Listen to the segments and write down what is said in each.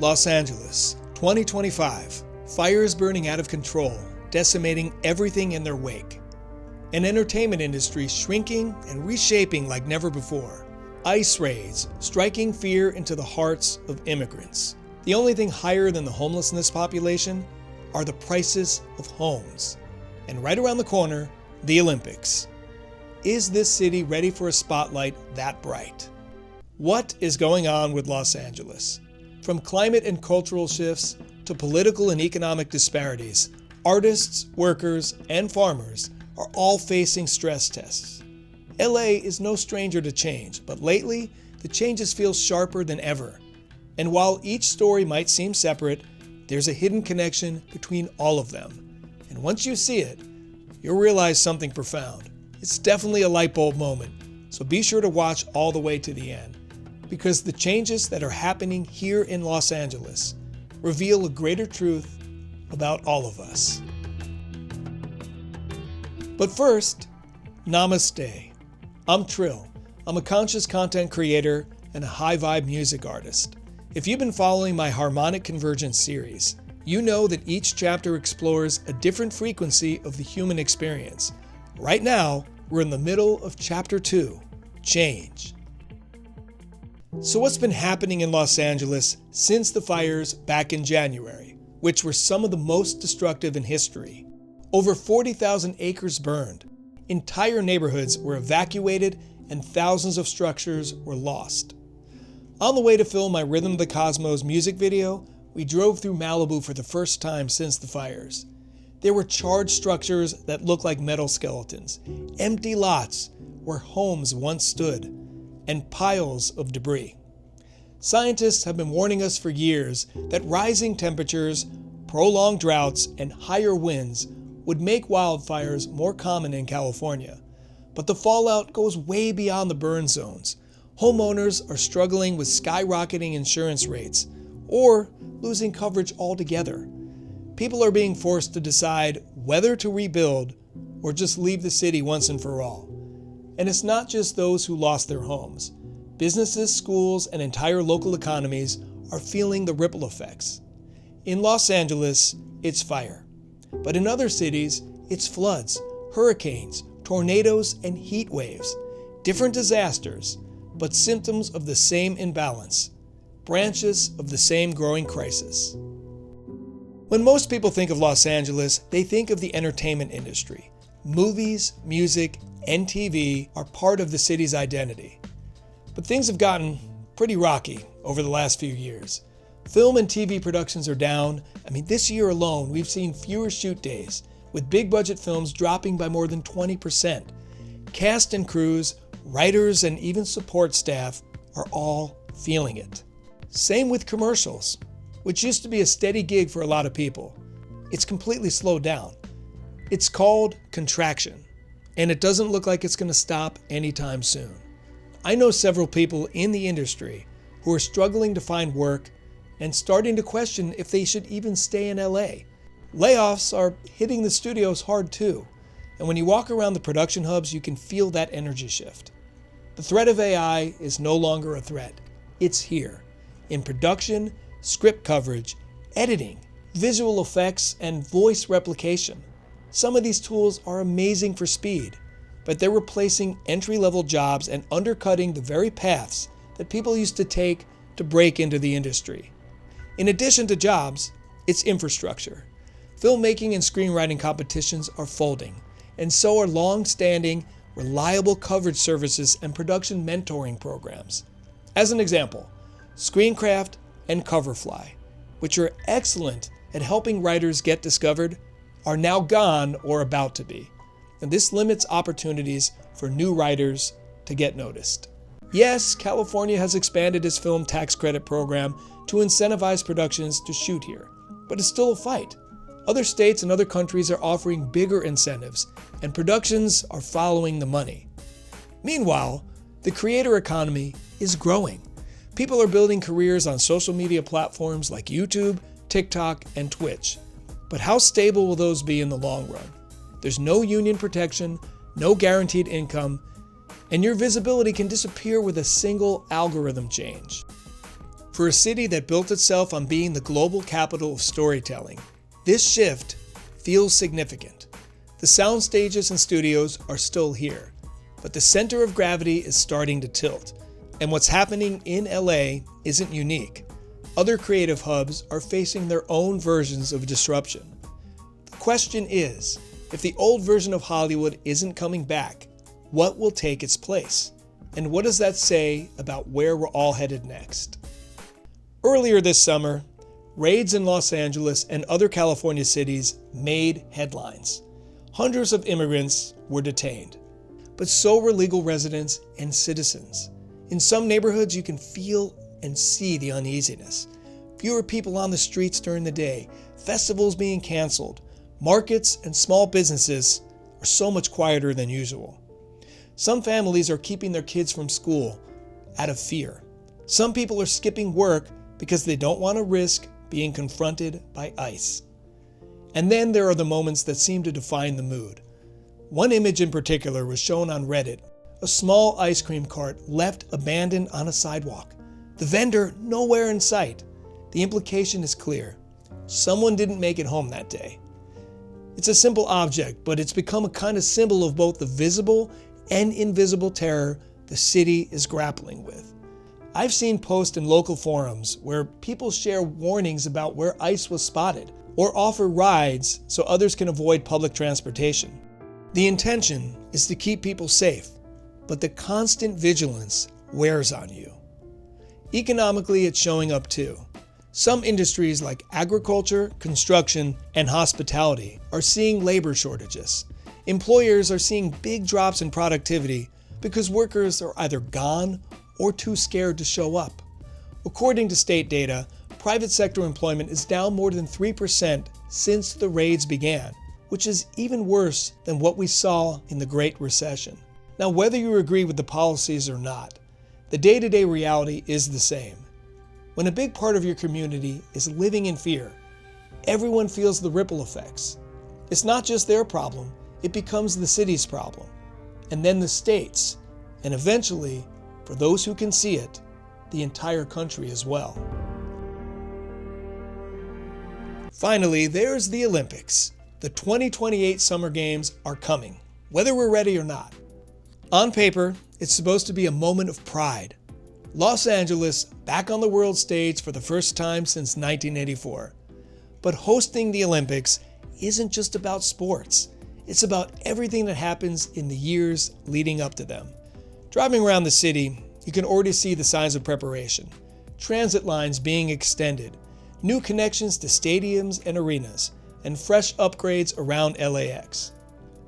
Los Angeles, 2025. Fires burning out of control, decimating everything in their wake. An entertainment industry shrinking and reshaping like never before. ICE raids striking fear into the hearts of immigrants. The only thing higher than the homelessness population are the prices of homes. And right around the corner, the Olympics. Is this city ready for a spotlight that bright? What is going on with Los Angeles? From climate and cultural shifts to political and economic disparities, artists, workers, and farmers are all facing stress tests. LA is no stranger to change, but lately, the changes feel sharper than ever. And while each story might seem separate, there's a hidden connection between all of them. And once you see it, you'll realize something profound. It's definitely a light bulb moment, so be sure to watch all the way to the end, because the changes that are happening here in Los Angeles reveal a greater truth about all of us. But first, namaste. I'm Trill. I'm a conscious content creator and a high-vibe music artist. If you've been following my Harmonic Convergence series, you know that each chapter explores a different frequency of the human experience. Right now, we're in the middle of Chapter 2, Change. So what's been happening in Los Angeles since the fires back in January, which were some of the most destructive in history? Over 40,000 acres burned, entire neighborhoods were evacuated, and thousands of structures were lost. On the way to film my Rhythm of the Cosmos music video, we drove through Malibu for the first time since the fires. There were charred structures that looked like metal skeletons, empty lots where homes once stood, and piles of debris. Scientists have been warning us for years that rising temperatures, prolonged droughts, and higher winds would make wildfires more common in California. But the fallout goes way beyond the burn zones. Homeowners are struggling with skyrocketing insurance rates or losing coverage altogether. People are being forced to decide whether to rebuild or just leave the city once and for all. And it's not just those who lost their homes. Businesses, schools, and entire local economies are feeling the ripple effects. In Los Angeles, it's fire. But in other cities, it's floods, hurricanes, tornadoes, and heat waves. Different disasters, but symptoms of the same imbalance. Branches of the same growing crisis. When most people think of Los Angeles, they think of the entertainment industry. Movies, music, and TV are part of the city's identity. But things have gotten pretty rocky over the last few years. Film and TV productions are down. This year alone, we've seen fewer shoot days, with big budget films dropping by more than 20%. Cast and crews, writers, and even support staff are all feeling it. Same with commercials, which used to be a steady gig for a lot of people. It's completely slowed down. It's called contraction, and it doesn't look like it's going to stop anytime soon. I know several people in the industry who are struggling to find work and starting to question if they should even stay in LA. Layoffs are hitting the studios hard too, and when you walk around the production hubs, you can feel that energy shift. The threat of AI is no longer a threat. It's here, in production, script coverage, editing, visual effects, and voice replication. Some of these tools are amazing for speed, but they're replacing entry-level jobs and undercutting the very paths that people used to take to break into the industry. In addition to jobs, it's infrastructure. Filmmaking and screenwriting competitions are folding, and so are long-standing, reliable coverage services and production mentoring programs. As an example, Screencraft and Coverfly, which are excellent at helping writers get discovered, are now gone or about to be. And this limits opportunities for new writers to get noticed. Yes, California has expanded its film tax credit program to incentivize productions to shoot here, but it's still a fight. Other states and other countries are offering bigger incentives, and productions are following the money. Meanwhile, the creator economy is growing. People are building careers on social media platforms like YouTube, TikTok, and Twitch. But how stable will those be in the long run? There's no union protection, no guaranteed income, and your visibility can disappear with a single algorithm change. For a city that built itself on being the global capital of storytelling, this shift feels significant. The sound stages and studios are still here, but the center of gravity is starting to tilt. And what's happening in LA isn't unique. Other creative hubs are facing their own versions of disruption. The question is, if the old version of Hollywood isn't coming back, what will take its place? And what does that say about where we're all headed next? Earlier this summer, raids in Los Angeles and other California cities made headlines. Hundreds of immigrants were detained, but so were legal residents and citizens. In some neighborhoods, you can feel and see the uneasiness. Fewer people on the streets during the day, festivals being canceled, markets and small businesses are so much quieter than usual. Some families are keeping their kids from school out of fear. Some people are skipping work because they don't want to risk being confronted by ICE. And then there are the moments that seem to define the mood. One image in particular was shown on Reddit. A small ice cream cart left abandoned on a sidewalk. The vendor nowhere in sight. The implication is clear. Someone didn't make it home that day. It's a simple object, but it's become a kind of symbol of both the visible and invisible terror the city is grappling with. I've seen posts in local forums where people share warnings about where ICE was spotted, or offer rides so others can avoid public transportation. The intention is to keep people safe, but the constant vigilance wears on you. Economically, it's showing up too. Some industries like agriculture, construction, and hospitality are seeing labor shortages. Employers are seeing big drops in productivity because workers are either gone or too scared to show up. According to state data, private sector employment is down more than 3% since the raids began, which is even worse than what we saw in the Great Recession. Now, whether you agree with the policies or not, the day-to-day reality is the same. When a big part of your community is living in fear, everyone feels the ripple effects. It's not just their problem, it becomes the city's problem, and then the state's, and eventually, for those who can see it, the entire country as well. Finally, there's the Olympics. The 2028 Summer Games are coming, whether we're ready or not. On paper, it's supposed to be a moment of pride. Los Angeles back on the world stage for the first time since 1984. But hosting the Olympics isn't just about sports. It's about everything that happens in the years leading up to them. Driving around the city, you can already see the signs of preparation. Transit lines being extended, new connections to stadiums and arenas, and fresh upgrades around LAX.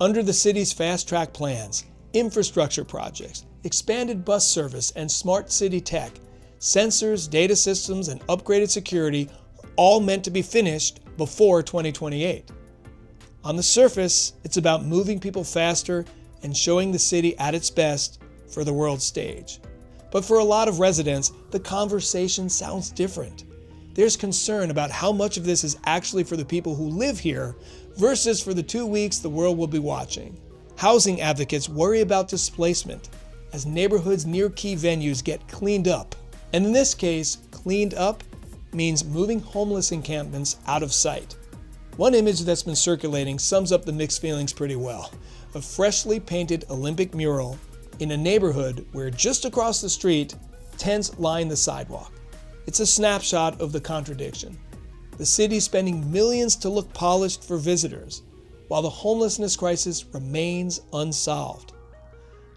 Under the city's fast-track plans, infrastructure projects, expanded bus service, and smart city tech, sensors, data systems, and upgraded security are all meant to be finished before 2028. On the surface, it's about moving people faster and showing the city at its best for the world stage. But for a lot of residents, the conversation sounds different. There's concern about how much of this is actually for the people who live here versus for the 2 weeks the world will be watching. Housing advocates worry about displacement as neighborhoods near key venues get cleaned up. And in this case, cleaned up means moving homeless encampments out of sight. One image that's been circulating sums up the mixed feelings pretty well. A freshly painted Olympic mural in a neighborhood where just across the street, tents line the sidewalk. It's a snapshot of the contradiction. The city spending millions to look polished for visitors, while the homelessness crisis remains unsolved.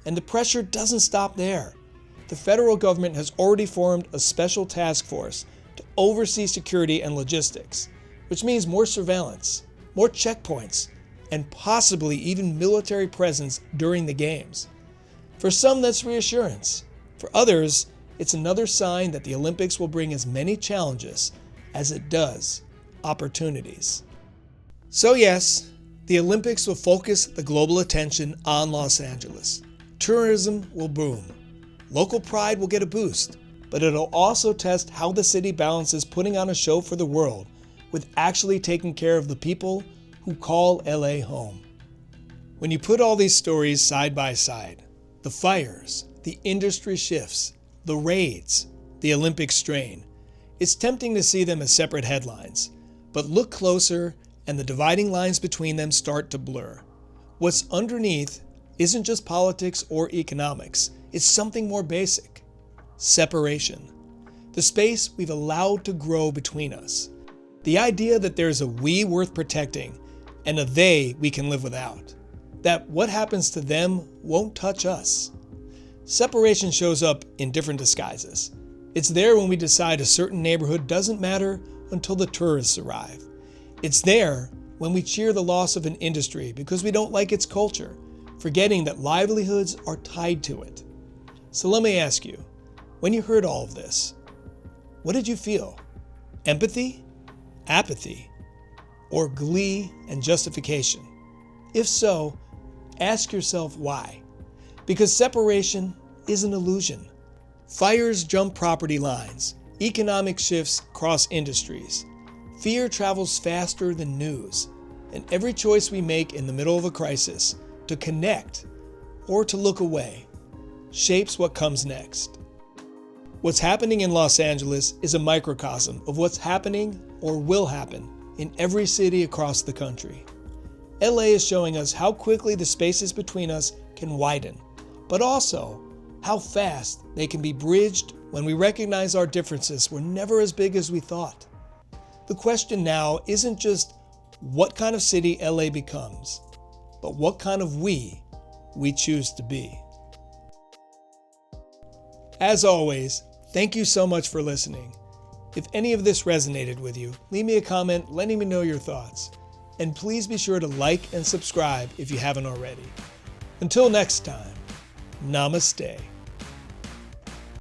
And the pressure doesn't stop there. The federal government has already formed a special task force to oversee security and logistics, which means more surveillance, more checkpoints, and possibly even military presence during the games. For some, that's reassurance. For others, it's another sign that the Olympics will bring as many challenges as it does opportunities. So yes, the Olympics will focus the global attention on Los Angeles. Tourism will boom. Local pride will get a boost, but it'll also test how the city balances putting on a show for the world with actually taking care of the people who call LA home. When you put all these stories side by side, the fires, the industry shifts, the raids, the Olympic strain, It's tempting to see them as separate headlines, but look closer and the dividing lines between them start to blur. What's underneath isn't just politics or economics, it's something more basic: separation. The space we've allowed to grow between us. The idea that there's a we worth protecting and a they we can live without. That what happens to them won't touch us. Separation shows up in different disguises. It's there when we decide a certain neighborhood doesn't matter until the tourists arrive. It's there when we cheer the loss of an industry because we don't like its culture, forgetting that livelihoods are tied to it. So let me ask you, when you heard all of this, what did you feel? Empathy? Apathy? Or glee and justification? If so, ask yourself why. Because separation is an illusion. Fires jump property lines. Economic shifts cross industries. Fear travels faster than news. And every choice we make in the middle of a crisis, to connect or to look away, shapes what comes next. What's happening in Los Angeles is a microcosm of what's happening or will happen in every city across the country. LA is showing us how quickly the spaces between us can widen, but also how fast they can be bridged when we recognize our differences were never as big as we thought. The question now isn't just what kind of city LA becomes, but what kind of we choose to be. As always, thank you so much for listening. If any of this resonated with you, leave me a comment letting me know your thoughts. And please be sure to like and subscribe if you haven't already. Until next time, namaste.